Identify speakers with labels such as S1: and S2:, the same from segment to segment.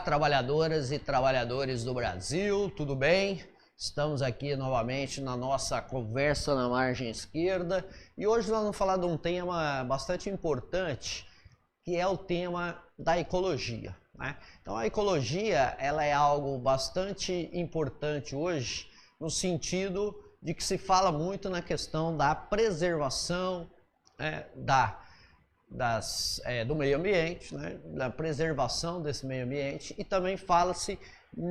S1: Olá, trabalhadoras e trabalhadores do Brasil, tudo bem? Estamos aqui novamente na nossa conversa na margem esquerda e hoje nós vamos falar de um tema bastante importante, que é o tema da ecologia, né? Então a ecologia ela é algo bastante importante hoje no sentido de que se fala muito na questão da preservação do meio ambiente, né, da preservação desse meio ambiente, e também fala-se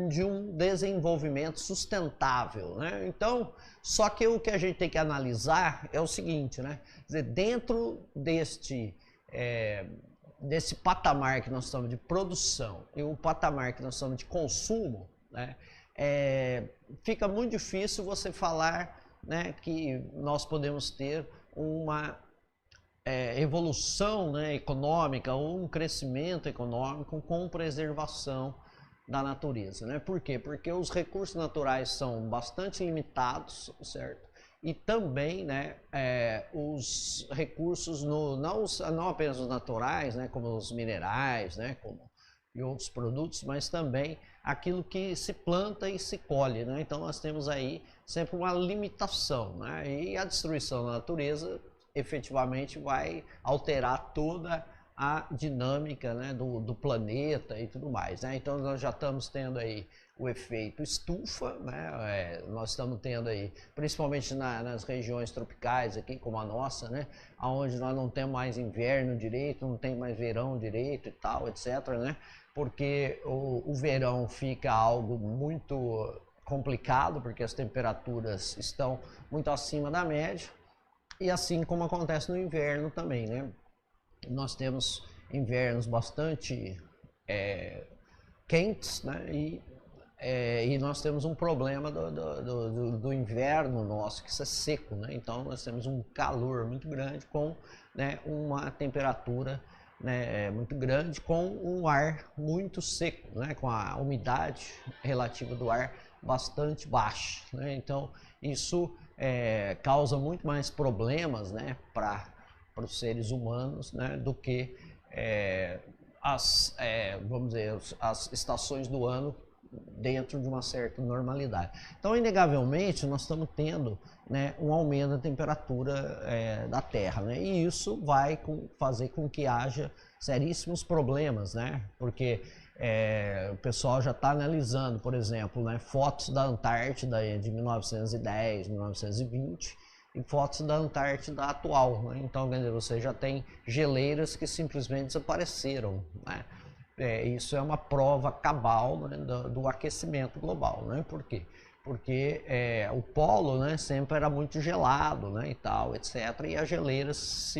S1: de um desenvolvimento sustentável, né? Então, só que o que a gente tem que analisar é o seguinte, né? Quer dizer, dentro desse patamar que nós estamos de produção e o patamar que nós estamos de consumo, né, fica muito difícil você falar, né, que nós podemos ter uma evolução, né, econômica ou um crescimento econômico com preservação da natureza, né? Por quê? Porque os recursos naturais são bastante limitados, certo? E também, né, os recursos não apenas os naturais, né, como os minerais, né, e outros produtos, mas também aquilo que se planta e se colhe, né? Então nós temos aí sempre uma limitação, né? E a destruição da natureza efetivamente vai alterar toda a dinâmica, né, do planeta e tudo mais, né? Então nós já estamos tendo aí o efeito estufa, né? Nós estamos tendo aí, principalmente nas regiões tropicais aqui, como a nossa, né, onde nós não temos mais inverno direito, não tem mais verão direito e tal, etc, né? Porque o verão fica algo muito complicado, porque as temperaturas estão muito acima da média. E assim como acontece no inverno também, né? Nós temos invernos bastante quentes, né? E nós temos um problema do inverno nosso, que isso é seco, né? Então nós temos um calor muito grande com, né, uma temperatura, né, muito grande, com um ar muito seco, né? Com a umidade relativa do ar bastante baixa, né? Então isso causa muito mais problemas, né, para os seres humanos, né, do que vamos dizer, as estações do ano dentro de uma certa normalidade. Então, inegavelmente, nós estamos tendo, né, um aumento da temperatura da Terra, né, e isso vai fazer com que haja seríssimos problemas, né, porque o pessoal já está analisando, por exemplo, né, fotos da Antártida de 1910, 1920 e fotos da Antártida atual, né? Então, quer dizer, você já tem geleiras que simplesmente desapareceram, né? Isso é uma prova cabal, né, do aquecimento global, né? Por quê? Porque o polo, né, sempre era muito gelado, né, e tal, etc. E as geleiras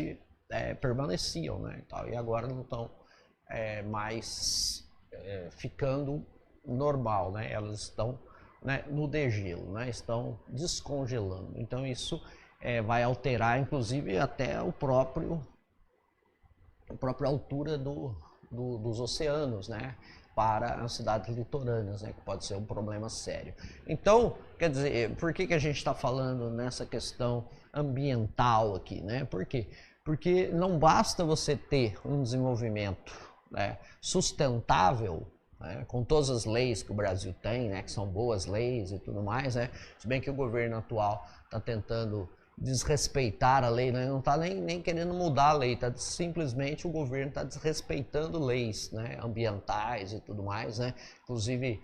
S1: permaneciam, né, e tal, e agora não estão mais ficando normal, né? Elas estão, né, no degelo, né? Estão descongelando. Então isso vai alterar, inclusive, até a própria altura dos oceanos, né, para as cidades litorâneas, né, que pode ser um problema sério. Então, quer dizer, por que a gente está falando nessa questão ambiental aqui, né? Por quê? Porque não basta você ter um desenvolvimento, né, sustentável, né, com todas as leis que o Brasil tem, né, que são boas leis e tudo mais, né? Se bem que o governo atual está tentando desrespeitar a lei, né? Não está nem querendo mudar a lei, simplesmente o governo está desrespeitando leis, né, ambientais e tudo mais, né? Inclusive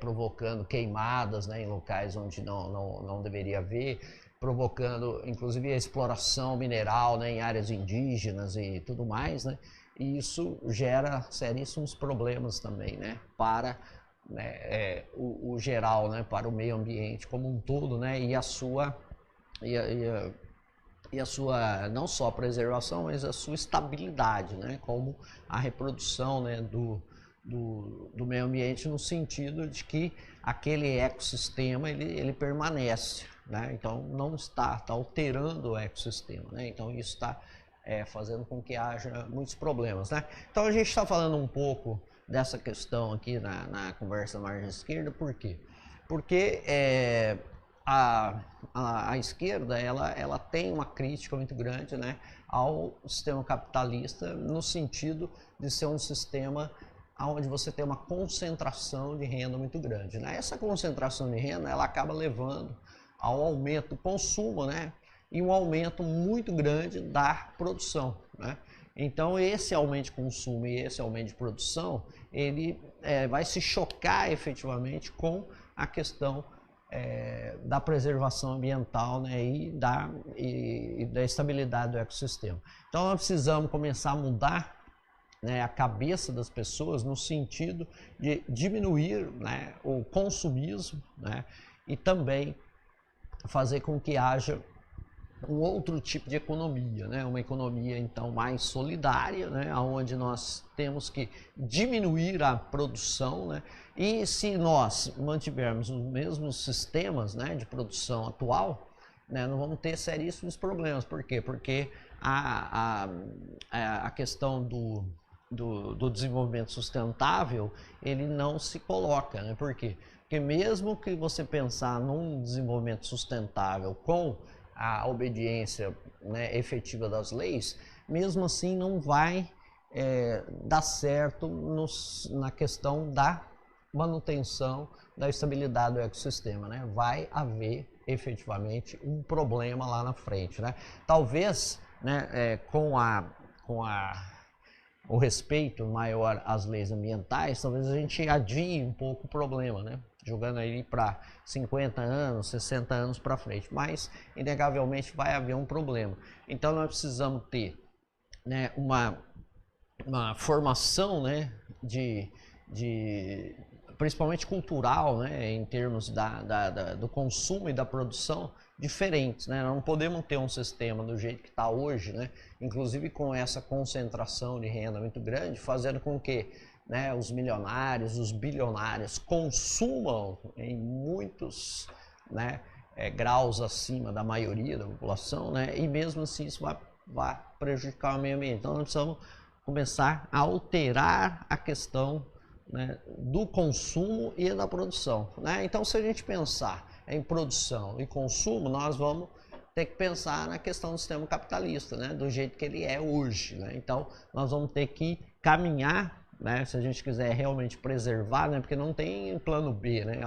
S1: provocando queimadas, né, em locais onde não deveria haver, provocando inclusive a exploração mineral, né, em áreas indígenas e tudo mais, né? E isso gera seríssimos problemas também, né, para, né, o geral, né, para o meio ambiente como um todo, né, e a sua não só preservação, mas a sua estabilidade, né, como a reprodução, né, do meio ambiente, no sentido de que aquele ecossistema ele permanece, né? Então não está alterando o ecossistema, né? Então isso está fazendo com que haja muitos problemas, né? Então a gente está falando um pouco dessa questão aqui na conversa da margem esquerda. Por quê? Porque a esquerda ela tem uma crítica muito grande, né, ao sistema capitalista, no sentido de ser um sistema onde você tem uma concentração de renda muito grande, né? Essa concentração de renda, ela acaba levando ao aumento do consumo, né? E um aumento muito grande da produção, né? Então esse aumento de consumo e esse aumento de produção, ele vai se chocar efetivamente com a questão da preservação ambiental, né, e da estabilidade do ecossistema. Então nós precisamos começar a mudar, né, a cabeça das pessoas no sentido de diminuir, né, o consumismo, né, e também fazer com que haja um outro tipo de economia, né? Uma economia então mais solidária, né? Onde nós temos que diminuir a produção, né? E se nós mantivermos os mesmos sistemas, né, de produção atual, né, não vamos ter seríssimos problemas. Por quê? Porque a questão do desenvolvimento sustentável, ele não se coloca, né? Por quê? Porque mesmo que você pensar num desenvolvimento sustentável com a obediência, né, efetiva das leis, mesmo assim não vai dar certo na questão da manutenção da estabilidade do ecossistema, né? Vai haver efetivamente um problema lá na frente, né? Talvez, né, com o respeito maior às leis ambientais, talvez a gente adie um pouco o problema, né? Jogando aí para 50 anos, 60 anos para frente, mas inegavelmente vai haver um problema. Então nós precisamos ter, né, uma formação, né, principalmente cultural, né, em termos do consumo e da produção diferentes, né? Não podemos ter um sistema do jeito que está hoje, né, inclusive com essa concentração de renda muito grande, fazendo com que, né, os milionários, os bilionários consumam em muitos, né, graus acima da maioria da população, né, e mesmo assim isso vai prejudicar o meio ambiente. Então nós precisamos começar a alterar a questão, né, do consumo e da produção, né? Então se a gente pensar em produção e consumo, nós vamos ter que pensar na questão do sistema capitalista, né, do jeito que ele é hoje, né? Então nós vamos ter que caminhar, né, se a gente quiser realmente preservar, né, porque não tem plano B, né,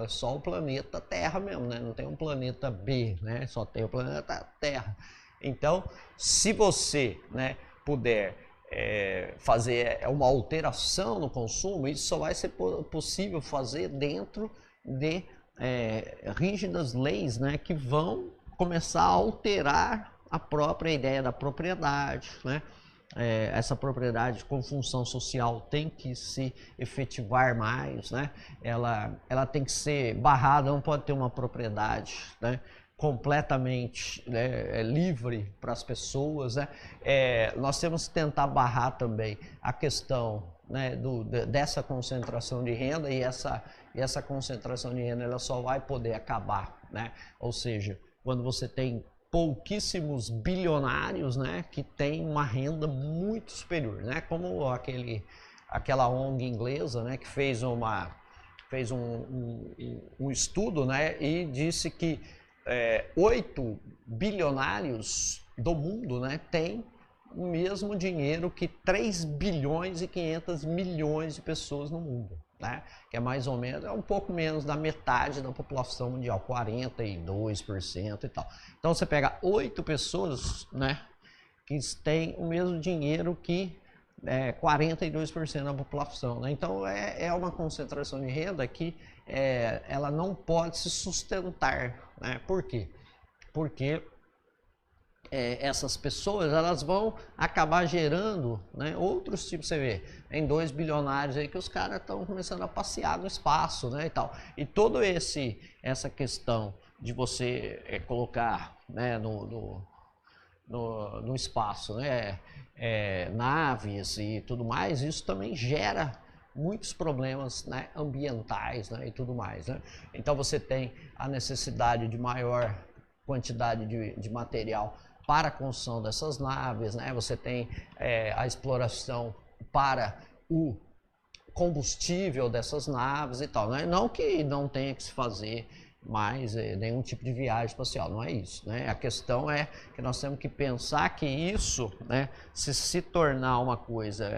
S1: é só o planeta Terra mesmo, né, não tem um planeta B, né, só tem o planeta Terra. Então, se você, né, puder fazer uma alteração no consumo, isso só vai ser possível fazer dentro de rígidas leis, né, que vão começar a alterar a própria ideia da propriedade, né? Essa propriedade com função social tem que se efetivar mais, né? Ela tem que ser barrada, não pode ter uma propriedade, né, completamente, né, livre para as pessoas, né? Nós temos que tentar barrar também a questão, né, dessa concentração de renda, e essa concentração de renda ela só vai poder acabar, né? Ou seja, quando você tem pouquíssimos bilionários, né, que têm uma renda muito superior, né? Como aquela ONG inglesa, né, que fez um estudo, né, e disse que 8 bilionários do mundo, né, têm o mesmo dinheiro que 3 bilhões e 500 milhões de pessoas no mundo, né? Que é mais ou menos, um pouco menos da metade da população mundial, 42% e tal. Então você pega 8 pessoas, né, que têm o mesmo dinheiro que 42% da população, né? Então é uma concentração de renda que ela não pode se sustentar, né? Por quê? Porque essas pessoas elas vão acabar gerando, né, outros tipos. Você vê, tem 2 bilionários aí que os caras estão começando a passear no espaço, né, e tal. E todo essa questão de você colocar, né, no espaço, né, naves e tudo mais, isso também gera muitos problemas, né, ambientais, né, e tudo mais, né? Então você tem a necessidade de maior quantidade de material para a construção dessas naves, né? Você tem a exploração para o combustível dessas naves e tal, né? Não que não tenha que se fazer mais nenhum tipo de viagem espacial, não é isso, né? A questão é que nós temos que pensar que isso, né, se tornar uma coisa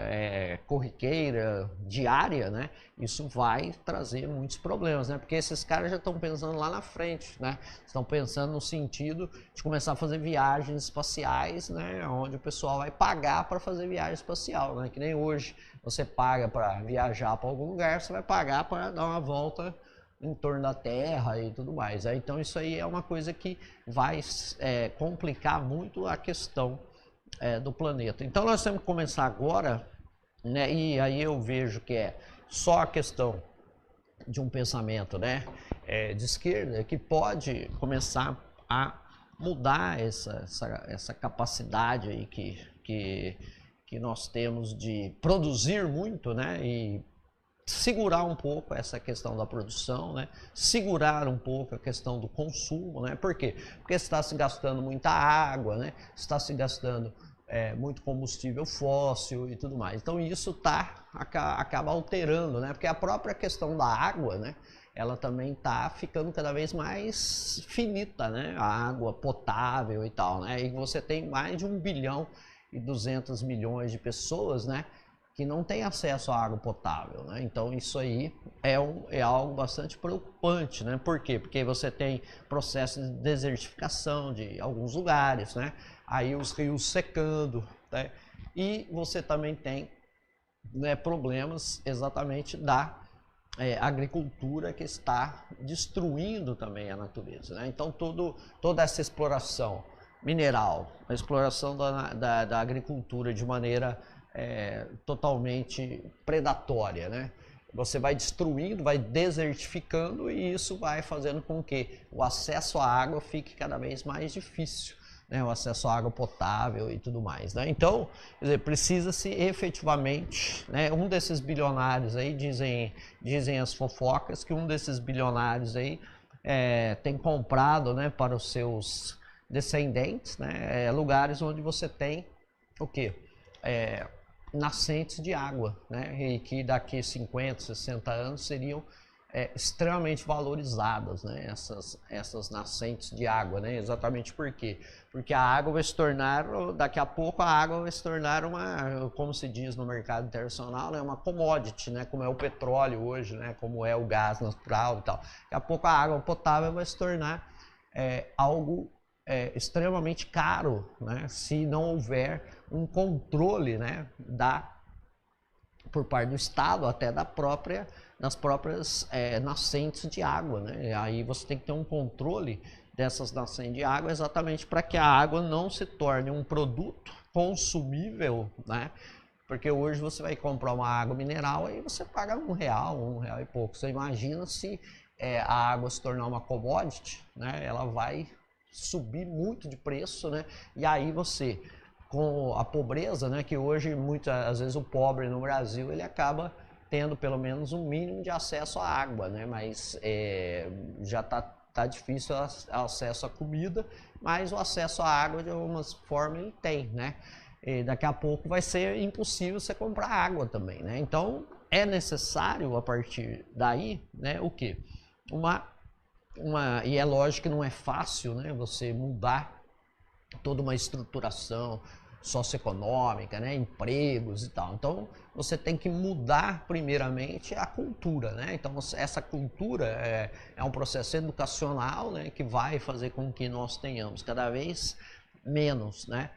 S1: corriqueira, diária, né, isso vai trazer muitos problemas, né? Porque esses caras já estão pensando lá na frente, né? Estão pensando no sentido de começar a fazer viagens espaciais, né, onde o pessoal vai pagar para fazer viagem espacial, né? Que nem hoje você paga para viajar para algum lugar, você vai pagar para dar uma volta em torno da Terra e tudo mais. Então isso aí é uma coisa que vai complicar muito a questão do planeta. Então nós temos que começar agora, né? E aí eu vejo que é só a questão de um pensamento, né, de esquerda que pode começar a mudar essa capacidade aí que nós temos de produzir muito, né, e segurar um pouco essa questão da produção, né? Segurar um pouco a questão do consumo, né? Por quê? Porque está se gastando muita água, né? Está se gastando muito combustível fóssil e tudo mais. Então isso acaba alterando, né? Porque a própria questão da água, né, ela também está ficando cada vez mais finita, né? A água potável e tal, né? E você tem mais de 1,2 bilhão de pessoas, né, que não tem acesso à água potável, né? Então isso aí é algo bastante preocupante, né? Por quê? Porque você tem processo de desertificação de alguns lugares, né? Aí os rios secando, né? E você também tem, né, problemas exatamente da agricultura que está destruindo também a natureza, né? Então toda essa exploração mineral, a exploração da agricultura de maneira totalmente predatória, né? Você vai destruindo, vai desertificando e isso vai fazendo com que o acesso à água fique cada vez mais difícil, né? O acesso à água potável e tudo mais, né? Então, quer dizer, precisa-se efetivamente, né? Um desses bilionários aí, dizem as fofocas, que um desses bilionários aí tem comprado, né, para os seus descendentes, né, lugares onde você tem o quê? Nascentes de água, né? E que daqui 50, 60 anos seriam extremamente valorizadas, né? Essas nascentes de água, né? Exatamente por quê? Porque a água vai se tornar, daqui a pouco a água vai se tornar uma, como se diz no mercado internacional, né, uma commodity, né? Como é o petróleo hoje, né? Como é o gás natural e tal. Daqui a pouco a água potável vai se tornar algo extremamente caro, né, se não houver um controle, né, por parte do Estado, até das próprias nascentes de água, né? Aí você tem que ter um controle dessas nascentes de água exatamente para que a água não se torne um produto consumível, né? Porque hoje você vai comprar uma água mineral aí você paga R$ 1 e pouco. Você imagina se a água se tornar uma commodity, né? Ela vai subir muito de preço, né? E aí você, com a pobreza, né, que hoje às vezes o pobre no Brasil ele acaba tendo pelo menos um mínimo de acesso à água, né? Mas já tá difícil o acesso à comida, mas o acesso à água de alguma forma ele tem, né? E daqui a pouco vai ser impossível você comprar água também, né? Então é necessário a partir daí, né, o quê? E é lógico que não é fácil, né, você mudar toda uma estruturação socioeconômica, né, empregos e tal. Então você tem que mudar primeiramente a cultura, né? Então essa cultura é um processo educacional, né, que vai fazer com que nós tenhamos cada vez menos, né,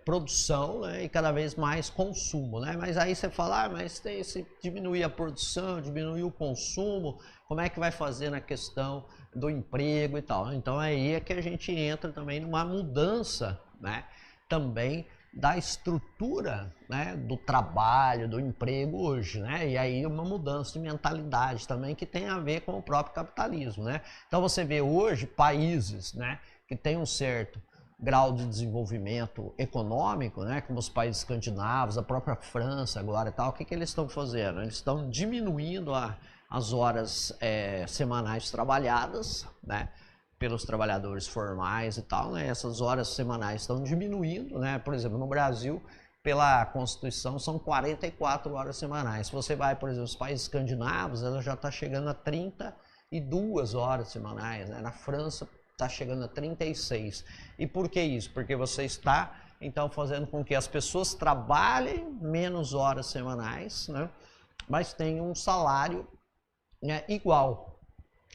S1: produção, né, e cada vez mais consumo, né? Mas aí você fala, mas se diminuir a produção, diminuir o consumo, como é que vai fazer na questão do emprego e tal? Então aí é que a gente entra também numa mudança, né, também da estrutura, né, do trabalho, do emprego hoje, né? E aí uma mudança de mentalidade também que tem a ver com o próprio capitalismo, né? Então você vê hoje países, né, que tem um certo grau de desenvolvimento econômico, né, como os países escandinavos, a própria França agora e tal, o que eles estão fazendo? Eles estão diminuindo as horas semanais trabalhadas, né, pelos trabalhadores formais e tal, né? Essas horas semanais estão diminuindo, né? Por exemplo, no Brasil, pela Constituição, são 44 horas semanais. Se você vai, por exemplo, os países escandinavos, ela já está chegando a 32 horas semanais, né? Na França está chegando a 36. E por que isso? Porque você está, então, fazendo com que as pessoas trabalhem menos horas semanais, né? Mas tenham um salário, né, igual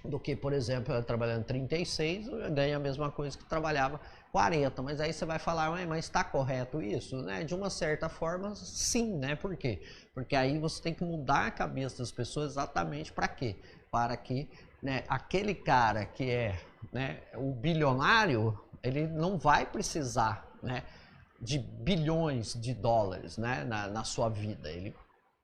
S1: do que, por exemplo, trabalhando 36, ganha a mesma coisa que trabalhava 40. Mas aí você vai falar, mas está correto isso? Né? De uma certa forma, sim, né? Por quê? Porque aí você tem que mudar a cabeça das pessoas exatamente para quê? Para que, né, aquele cara que é, né, o bilionário, ele não vai precisar, né, de bilhões de dólares, né, na sua vida. Ele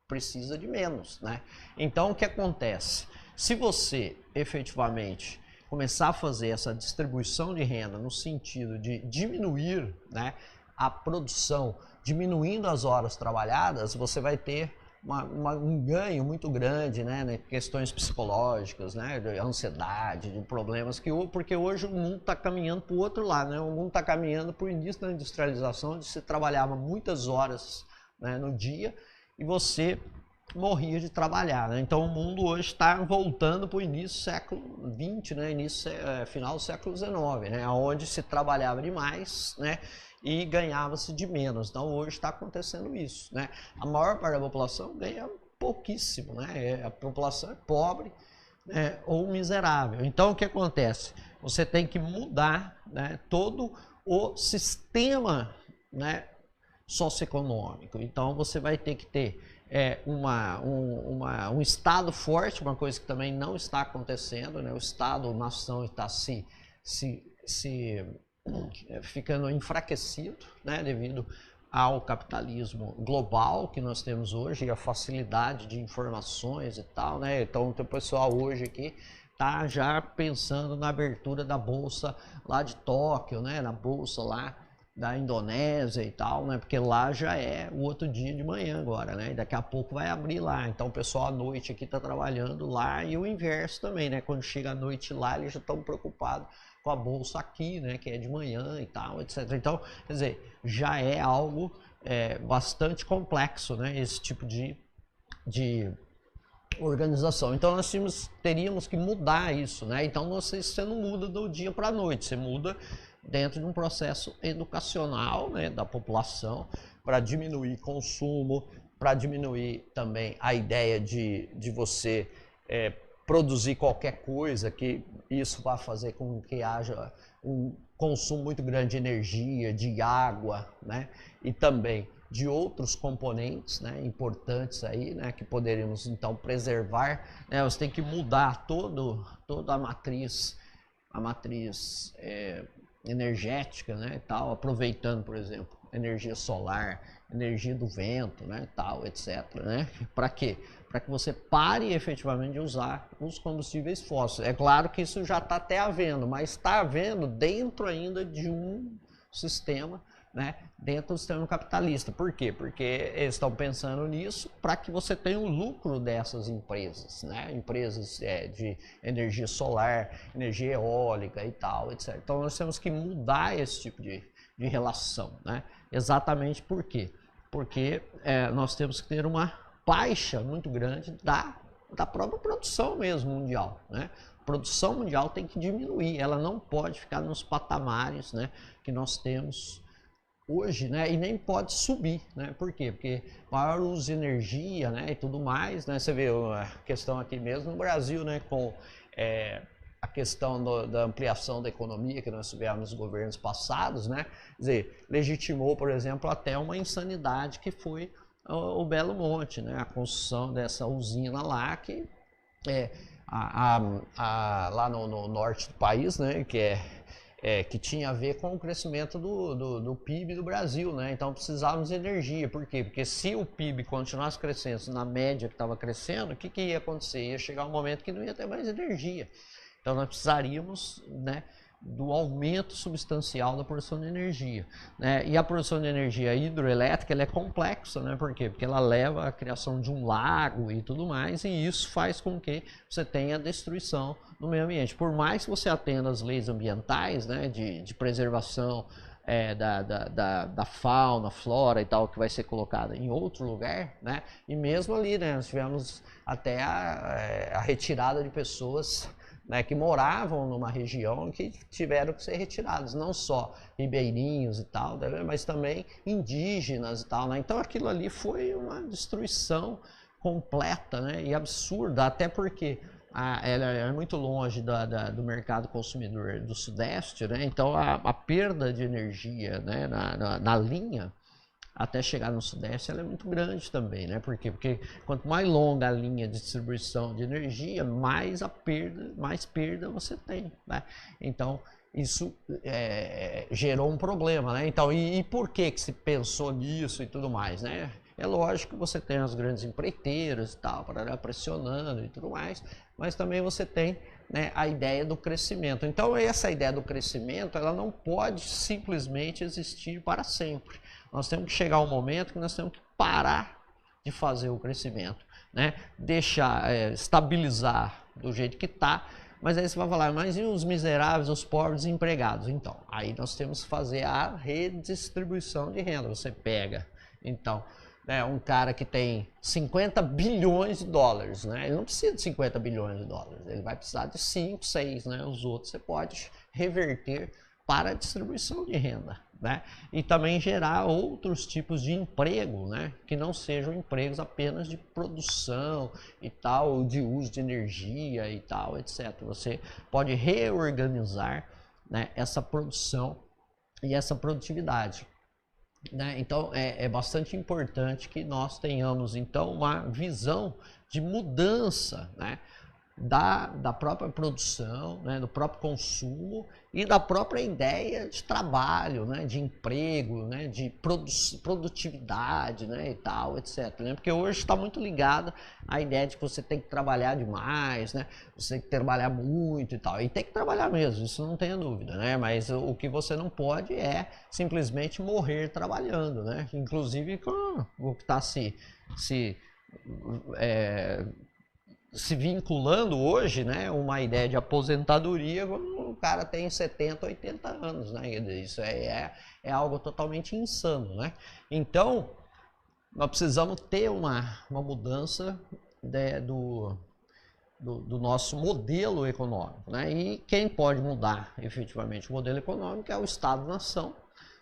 S1: precisa de menos, né? Então, o que acontece? Se você efetivamente começar a fazer essa distribuição de renda no sentido de diminuir, né, a produção, diminuindo as horas trabalhadas, você vai ter um ganho muito grande, né, questões psicológicas, né, de ansiedade, de problemas, porque hoje o mundo está caminhando para o outro lado, né, o mundo está caminhando para o início da industrialização, onde se trabalhava muitas horas, né, no dia, e você morria de trabalhar, né? Então o mundo hoje está voltando para o início do século XX, né? Final do século XIX, né? Onde se trabalhava demais, né? E ganhava-se de menos. Então hoje está acontecendo isso, né? A maior parte da população ganha pouquíssimo, né? A população é pobre, né, ou miserável. Então o que acontece? Você tem que mudar, né, todo o sistema, né, socioeconômico. Então você vai ter que ter um Estado forte, uma coisa que também não está acontecendo, né? O Estado-nação está ficando enfraquecido, né? Devido ao capitalismo global que nós temos hoje e a facilidade de informações e tal, né? Então o pessoal hoje aqui tá já pensando na abertura da bolsa lá de Tóquio, né? Na bolsa lá da Indonésia e tal, né? Porque lá já é o outro dia de manhã agora, né? E daqui a pouco vai abrir lá. Então o pessoal à noite aqui tá trabalhando lá e o inverso também, né? Quando chega a noite lá, eles já estão preocupados com a bolsa aqui, né? Que é de manhã e tal, etc. Então, quer dizer, já é algo bastante complexo, né? Esse tipo de organização. Então nós teríamos que mudar isso, né? Então você não muda do dia para a noite, você muda dentro de um processo educacional, né, da população, para diminuir consumo, para diminuir também a ideia de você produzir qualquer coisa, que isso vai fazer com que haja um consumo muito grande de energia, de água, né, e também de outros componentes, né, importantes aí, né, que poderíamos então preservar, né? Você tem que mudar toda a matriz energética, né, e tal, aproveitando, por exemplo, energia solar, energia do vento, né, tal, etc, né? Para quê? Para que você pare efetivamente de usar os combustíveis fósseis. É claro que isso já está até havendo, mas está havendo dentro ainda de um sistema, né, dentro do sistema capitalista. Por quê? Porque eles estão pensando nisso para que você tenha o lucro dessas empresas, né? Empresas de energia solar, energia eólica e tal, etc. Então nós temos que mudar esse tipo de relação, né? Exatamente por quê? Porque nós temos que ter uma baixa muito grande da própria produção mesmo mundial, né? A produção mundial tem que diminuir, ela não pode ficar nos patamares, né, que nós temos hoje, né, e nem pode subir, né? Por quê? Porque maior uso de energia, né, e tudo mais, né? Você vê a questão aqui mesmo no Brasil, né, com a questão da ampliação da economia que nós tivemos nos governos passados, né? Quer dizer, legitimou, por exemplo, até uma insanidade que foi o Belo Monte, né? A construção dessa usina lá que lá no norte do país, né? Que tinha a ver com o crescimento do PIB do Brasil, né? Então precisávamos de energia. Por quê? Porque se o PIB continuasse crescendo na média que estava crescendo, o que ia acontecer? Ia chegar um momento que não ia ter mais energia. Então nós precisaríamos, né, do aumento substancial da produção de energia, né? E a produção de energia hidroelétrica ela é complexa, né? Por quê? Porque ela leva à criação de um lago e tudo mais, e isso faz com que você tenha destruição no meio ambiente. Por mais que você atenda às leis ambientais, né, de preservação da fauna, flora e tal, que vai ser colocada em outro lugar, né? E mesmo ali, né, nós tivemos até a retirada de pessoas né, que moravam numa região que tiveram que ser retirados, não só ribeirinhos e tal, né, mas também indígenas e tal, né? Então aquilo ali foi uma destruição completa, né, e absurda, até porque ela é muito longe do mercado consumidor do Sudeste, né? Então a perda de energia, né, na linha até chegar no Sudeste, ela é muito grande também, né? Por quê? Porque quanto mais longa a linha de distribuição de energia, mais perda você tem, né? Então isso gerou um problema, né? Então e por que se pensou nisso e tudo mais, né? É lógico que você tem as grandes empreiteiras e tal, para pressionando e tudo mais, mas também você tem, né, a ideia do crescimento. Então essa ideia do crescimento, ela não pode simplesmente existir para sempre. Nós temos que chegar a um momento que nós temos que parar de fazer o crescimento, né? Deixar, estabilizar do jeito que está. Mas aí você vai falar, mas e os miseráveis, os pobres desempregados? Então, aí nós temos que fazer a redistribuição de renda. Você pega, então, um cara que tem 50 bilhões de dólares, né? Ele não precisa de 50 bilhões de dólares, ele vai precisar de 5, 6, né? Os outros você pode reverter para a distribuição de renda, né? E também gerar outros tipos de emprego, né? Que não sejam empregos apenas de produção e tal, de uso de energia e tal, etc. Você pode reorganizar, né, essa produção e essa produtividade, né? Então é bastante importante que nós tenhamos então uma visão de mudança, né, da própria produção, né, do próprio consumo e da própria ideia de trabalho, né, de emprego, né, de produtividade, né, e tal, etc. Né? Porque hoje está muito ligado à ideia de que você tem que trabalhar demais, né, você tem que trabalhar muito e tal. E tem que trabalhar mesmo, isso não tenha dúvida, né? Mas o que você não pode é simplesmente morrer trabalhando, né? Inclusive com o que está se vinculando hoje, né, uma ideia de aposentadoria quando o cara tem 70, 80 anos, né? Isso é algo totalmente insano, né? Então, nós precisamos ter uma mudança do nosso modelo econômico, né? E quem pode mudar efetivamente o modelo econômico é o Estado-nação,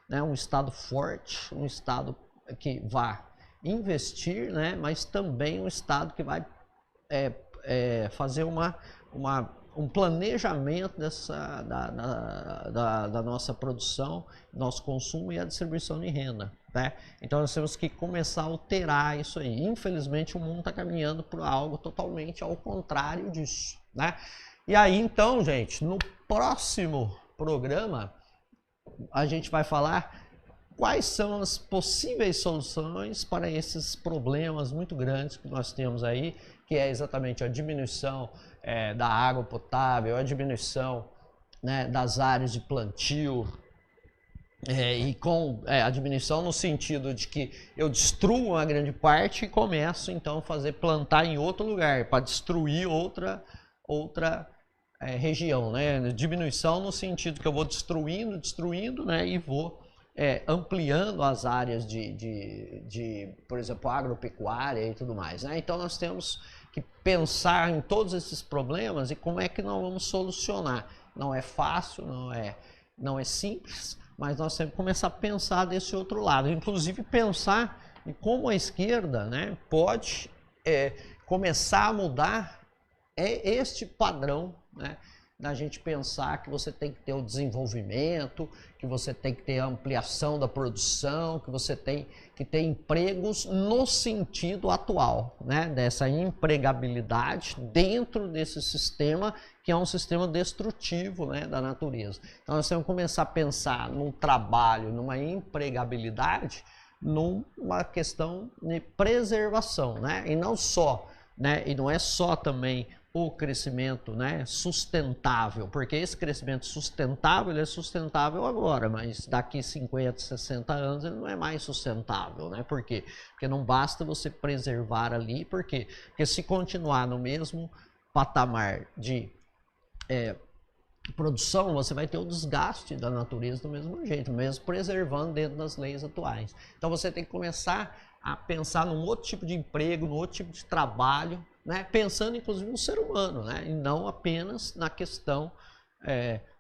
S1: né? Um Estado forte, um Estado que vai investir, né? Mas também um Estado que vai fazer um planejamento da nossa produção, nosso consumo e a distribuição de renda, né? Então nós temos que começar a alterar isso aí. Infelizmente o mundo está caminhando para algo totalmente ao contrário disso, né? E aí então, gente, no próximo programa a gente vai falar quais são as possíveis soluções para esses problemas muito grandes que nós temos aí, que é exatamente a diminuição da água potável, a diminuição, né, das áreas de plantio, e com a diminuição no sentido de que eu destruo uma grande parte e começo então a plantar em outro lugar, para destruir outra região, né? Diminuição no sentido que eu vou destruindo, né, e vou ampliando as áreas por exemplo, agropecuária e tudo mais, né? Então nós temos que pensar em todos esses problemas e como é que nós vamos solucionar. Não é fácil, não é simples, mas nós temos que começar a pensar desse outro lado, inclusive pensar em como a esquerda, né, pode começar a mudar este padrão, né, da gente pensar que você tem que ter o desenvolvimento, que você tem que ter a ampliação da produção, que você tem que ter empregos no sentido atual, né, dessa empregabilidade dentro desse sistema que é um sistema destrutivo, né, da natureza. Então nós temos que começar a pensar num trabalho, numa empregabilidade, numa questão de preservação, né, e não só, né, e não é só também o crescimento, né, sustentável, porque esse crescimento sustentável, ele é sustentável agora, mas daqui 50, 60 anos ele não é mais sustentável, né? Por quê? Porque não basta você preservar ali, por quê? Porque se continuar no mesmo patamar de produção, você vai ter o desgaste da natureza do mesmo jeito, mesmo preservando dentro das leis atuais. Então você tem que começar a pensar num outro tipo de emprego, num outro tipo de trabalho, né, pensando inclusive no ser humano, né, e não apenas na questão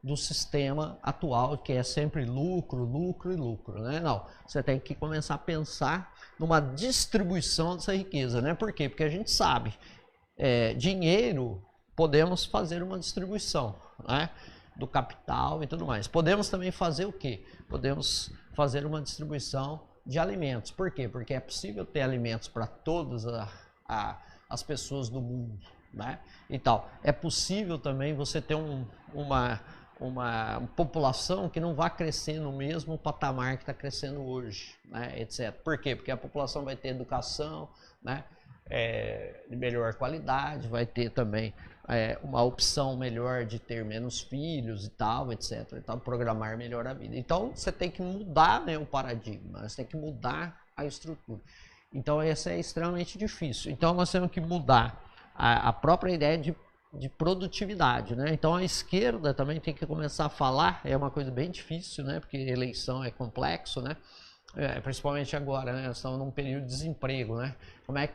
S1: do sistema atual, que é sempre lucro, lucro e lucro, né? Não, você tem que começar a pensar numa distribuição dessa riqueza, né? Por quê? Porque a gente sabe, dinheiro, podemos fazer uma distribuição, né, do capital e tudo mais. Podemos também fazer o quê? Podemos fazer uma distribuição de alimentos. Por quê? Porque é possível ter alimentos para todas as pessoas do mundo, né? E tal. É possível também você ter uma população que não vai crescer no mesmo patamar que está crescendo hoje, né? Etc. Por quê? Porque a população vai ter educação, né, de melhor qualidade, vai ter também uma opção melhor de ter menos filhos e tal, etc. Então, programar melhor a vida. Então, você tem que mudar, né, o paradigma, você tem que mudar a estrutura. Então, essa é extremamente difícil. Então, nós temos que mudar a própria ideia de produtividade, né? Então, a esquerda também tem que começar a falar, é uma coisa bem difícil, né? Porque eleição é complexo, né? Principalmente agora, né? Nós estamos num período de desemprego, né? Como é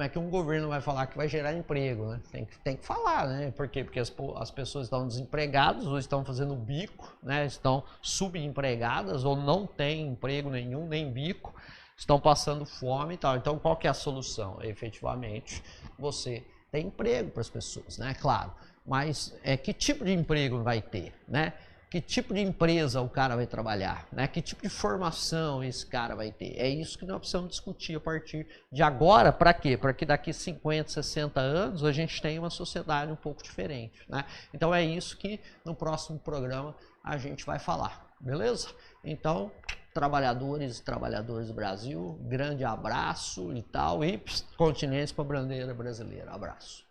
S1: que um governo vai falar que vai gerar emprego, né? Tem que falar, né? Por quê? Porque as pessoas estão desempregadas ou estão fazendo bico, né? Estão subempregadas ou não têm emprego nenhum, nem bico, estão passando fome e tal. Então, qual que é a solução? Efetivamente, você tem emprego para as pessoas, né? Claro. Mas que tipo de emprego vai ter, né? Que tipo de empresa o cara vai trabalhar, né? Que tipo de formação esse cara vai ter? É isso que nós precisamos discutir a partir de agora. Para quê? Para que daqui 50, 60 anos a gente tenha uma sociedade um pouco diferente, né? Então é isso que no próximo programa a gente vai falar, beleza? Então, trabalhadores e trabalhadoras do Brasil, grande abraço e tal, e continência para a bandeira brasileira. Abraço.